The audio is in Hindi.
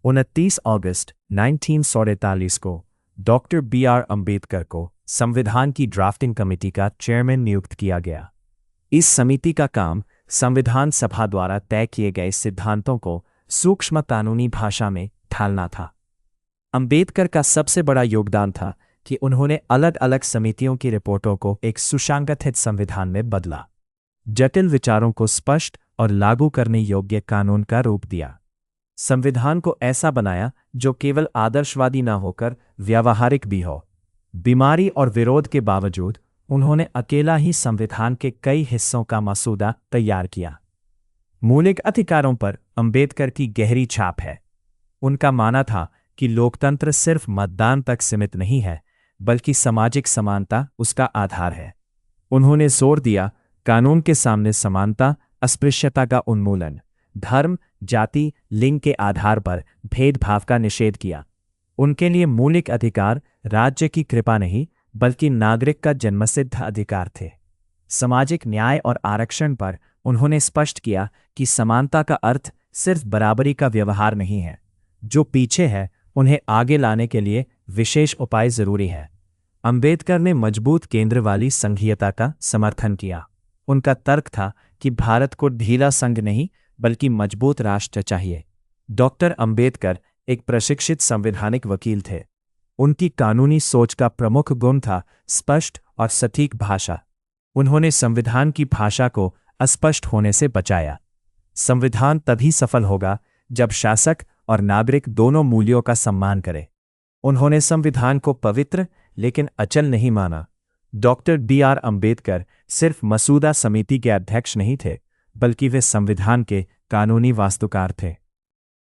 29 अगस्त 1947 को डॉक्टर B.R. अम्बेडकर को संविधान की ड्राफ्टिंग कमेटी का चेयरमैन नियुक्त किया गया। इस समिति का काम संविधान सभा द्वारा तय किए गए सिद्धांतों को सूक्ष्म कानूनी भाषा में ढालना था। अम्बेडकर का सबसे बड़ा योगदान था कि उन्होंने अलग अलग समितियों की रिपोर्टों को एक सुसंगठित संविधान में बदला, जटिल विचारों को स्पष्ट और लागू करने योग्य कानून का रूप दिया, संविधान को ऐसा बनाया जो केवल आदर्शवादी न होकर व्यावहारिक भी हो। बीमारी और विरोध के बावजूद उन्होंने अकेला ही संविधान के कई हिस्सों का मसूदा तैयार किया। मौलिक अधिकारों पर अम्बेडकर की गहरी छाप है। उनका मानना था कि लोकतंत्र सिर्फ मतदान तक सीमित नहीं है, बल्कि सामाजिक समानता उसका आधार है। उन्होंने जोर दिया कानून के सामने समानता, अस्पृश्यता का उन्मूलन, धर्म, जाति, लिंग के आधार पर भेदभाव का निषेध किया। उनके लिए मौलिक अधिकार राज्य की कृपा नहीं, बल्कि नागरिक का जन्मसिद्ध अधिकार थे। सामाजिक न्याय और आरक्षण पर उन्होंने स्पष्ट किया कि समानता का अर्थ सिर्फ बराबरी का व्यवहार नहीं है। जो पीछे है उन्हें आगे लाने के लिए विशेष उपाय जरूरी है। अम्बेडकर ने मजबूत केंद्र वाली संघीयता का समर्थन किया। उनका तर्क था कि भारत को ढीला संघ नहीं, बल्कि मजबूत राष्ट्र चाहिए। डॉक्टर अम्बेडकर एक प्रशिक्षित संवैधानिक वकील थे। उनकी कानूनी सोच का प्रमुख गुण था स्पष्ट और सटीक भाषा। उन्होंने संविधान की भाषा को अस्पष्ट होने से बचाया। संविधान तभी सफल होगा जब शासक और नागरिक दोनों मूल्यों का सम्मान करें। उन्होंने संविधान को पवित्र लेकिन अचल नहीं माना। Doctor B.R. अम्बेडकर सिर्फ मसूदा समिति के अध्यक्ष नहीं थे, बल्कि वे संविधान के कानूनी वास्तुकार थे।